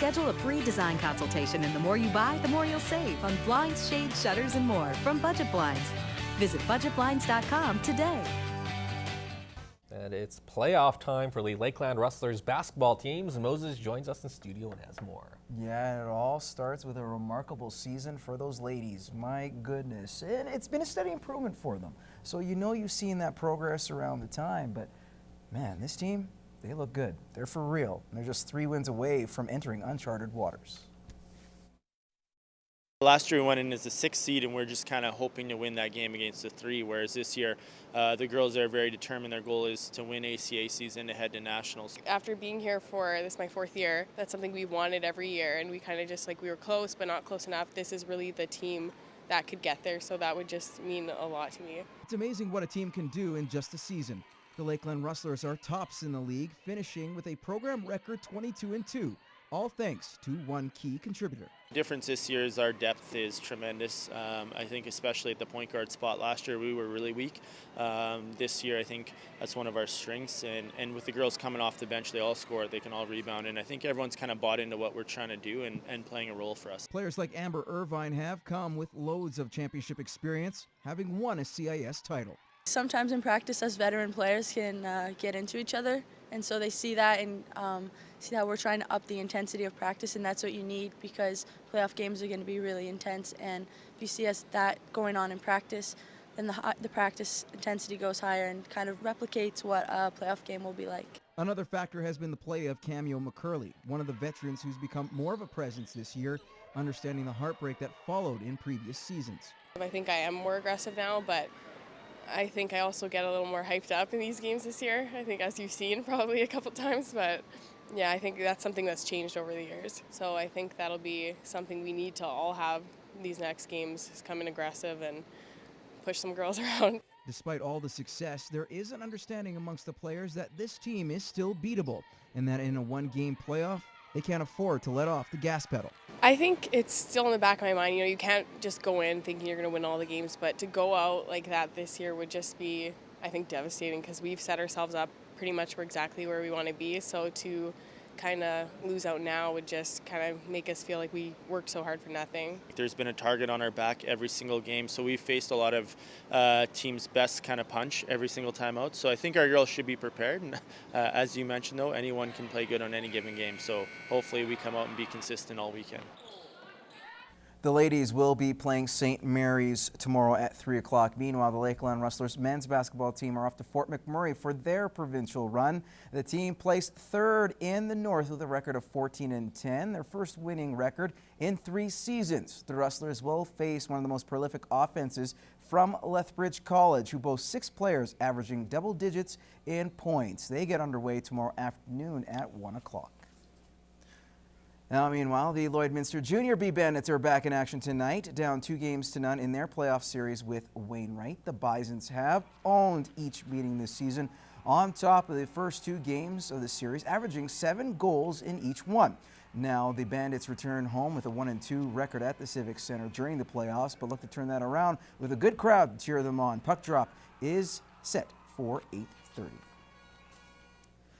Schedule a free design consultation, and the more you buy, the more you'll save on blinds, shades, shutters, and more from Budget Blinds. Visit budgetblinds.com today. And it's playoff time for the Lakeland Rustlers basketball teams. Moses joins us in studio and has more. Yeah, and it all starts with a remarkable season for those ladies. My goodness. And it's been a steady improvement for them. So you know you've seen that progress around the time, but man, this team, they look good. They're for real. And they're just 3 wins away from entering uncharted waters. Last year we went in as the 6th seed, and we're just kind of hoping to win that game against the 3, whereas this year the girls are very determined. Their goal is to win ACA season to head to nationals. After being here for this my 4th year, that's something we wanted every year, and we kind of just we were close but not close enough. This is really the team that could get there, so that would just mean a lot to me. It's amazing what a team can do in just a season. The Lakeland Rustlers are tops in the league, finishing with a program record 22-2. All thanks to one key contributor. The difference this year is our depth is tremendous. I think especially at the point guard spot. Last year we were really weak. This year I think that's one of our strengths, and with the girls coming off the bench, they all score, they can all rebound, and I think everyone's kind of bought into what we're trying to do and playing a role for us. Players like Amber Irvine have come with loads of championship experience, having won a CIS title. Sometimes in practice, us veteran players can get into each other, and so they see that and see how we're trying to up the intensity of practice, and that's what you need because playoff games are going to be really intense. And if you see us that going on in practice, then the practice intensity goes higher and kind of replicates what a playoff game will be like. Another factor has been the play of Cameo McCurley, one of the veterans who's become more of a presence this year, understanding the heartbreak that followed in previous seasons. I think I am more aggressive now, but I think I also get a little more hyped up in these games this year. I think as you've seen probably a couple times, but yeah, I think that's something that's changed over the years. So I think that'll be something we need to all have these next games, is come in aggressive and push some girls around. Despite all the success, there is an understanding amongst the players that this team is still beatable and that in a one-game playoff, they can't afford to let off the gas pedal. I think it's still in the back of my mind. You know, you can't just go in thinking you're going to win all the games, but to go out like that this year would just be, I think, devastating because we've set ourselves up pretty much for exactly where we want to be. So to kind of lose out now would just kind of make us feel like we worked so hard for nothing. There's been a target on our back every single game, so we've faced a lot of teams' best kind of punch every single time out. So I think our girls should be prepared. And as you mentioned, though, anyone can play good on any given game. So hopefully we come out and be consistent all weekend. The ladies will be playing St. Mary's tomorrow at 3 o'clock. Meanwhile, the Lakeland Rustlers men's basketball team are off to Fort McMurray for their provincial run. The team placed 3rd in the North with a record of 14-10, their first winning record in 3 seasons. The Rustlers will face one of the most prolific offenses from Lethbridge College, who boasts 6 players averaging double digits in points. They get underway tomorrow afternoon at 1 o'clock. Now, meanwhile, the Lloydminster Junior B Bandits are back in action tonight, down 2-0 in their playoff series with Wainwright. The Bisons have owned each meeting this season on top of the first 2 games of the series, averaging 7 goals in each one. Now, the Bandits return home with a 1-2 record at the Civic Center during the playoffs, but look to turn that around with a good crowd to cheer them on. Puck drop is set for 8:30.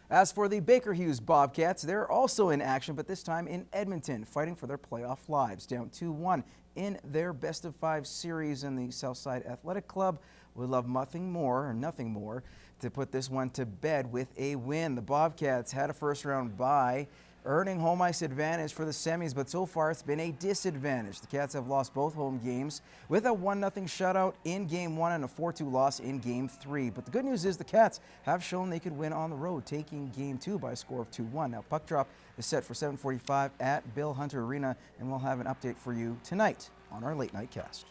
As for the Baker Hughes Bobcats, they're also in action, but this time in Edmonton, fighting for their playoff lives. Down 2-1 in their best-of-5 series, in the Southside Athletic Club would love nothing more to put this one to bed with a win. The Bobcats had a first-round bye, earning home ice advantage for the semis, but so far it's been a disadvantage. The Cats have lost both home games with a 1-0 shutout in Game 1 and a 4-2 loss in Game 3. But the good news is the Cats have shown they could win on the road, taking Game 2 by a score of 2-1. Now, puck drop is set for 7:45 at Bill Hunter Arena, and we'll have an update for you tonight on our late night cast.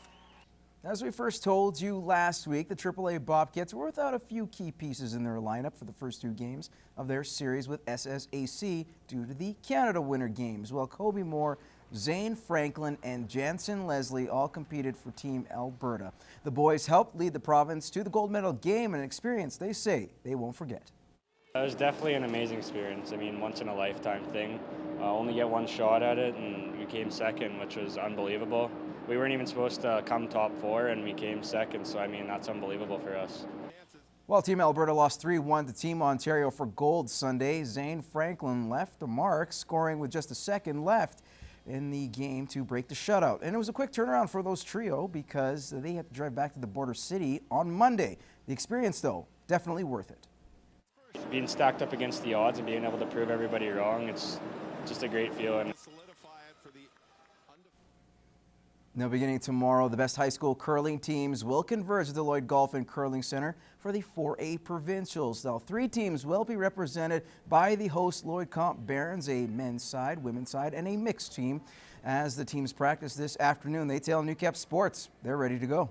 As we first told you last week, the AAA Bobcats were without a few key pieces in their lineup for the first 2 games of their series with SSAC due to the Canada Winter Games. Well, Kobe Moore, Zane Franklin, and Jansen Leslie all competed for Team Alberta. The boys helped lead the province to the gold medal game, an experience they say they won't forget. It was definitely an amazing experience. I mean, once in a lifetime thing. Only get one shot at it, and we came second, which was unbelievable. We weren't even supposed to come top 4, and we came second, so I mean, that's unbelievable for us. While Team Alberta lost 3-1 to Team Ontario for gold Sunday, Zane Franklin left the mark, scoring with just a second left in the game to break the shutout. And it was a quick turnaround for those trio because they had to drive back to the border city on Monday. The experience, though, definitely worth it. Being stacked up against the odds and being able to prove everybody wrong, it's just a great feeling. Now, beginning tomorrow, the best high school curling teams will converge at the Lloyd Golf and Curling Center for the 4A Provincials. Now, 3 teams will be represented by the host Lloyd Comp Barons, a men's side, women's side, and a mixed team. As the teams practice this afternoon, they tell Newcap Sports they're ready to go.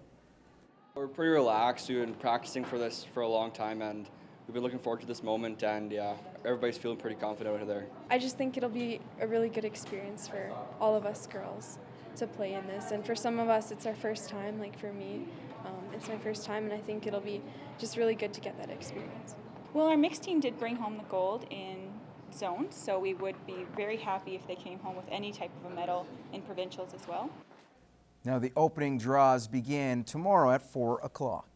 We're pretty relaxed. We've been practicing for this for a long time, and we've been looking forward to this moment, and yeah, everybody's feeling pretty confident out there. I just think it'll be a really good experience for all of us girls to play in this, and for some of us it's our first time. Like for me, it's my first time, and I think it'll be just really good to get that experience. Well, our mixed team did bring home the gold in zones, so we would be very happy if they came home with any type of a medal in provincials as well. Now, the opening draws begin tomorrow at 4 o'clock.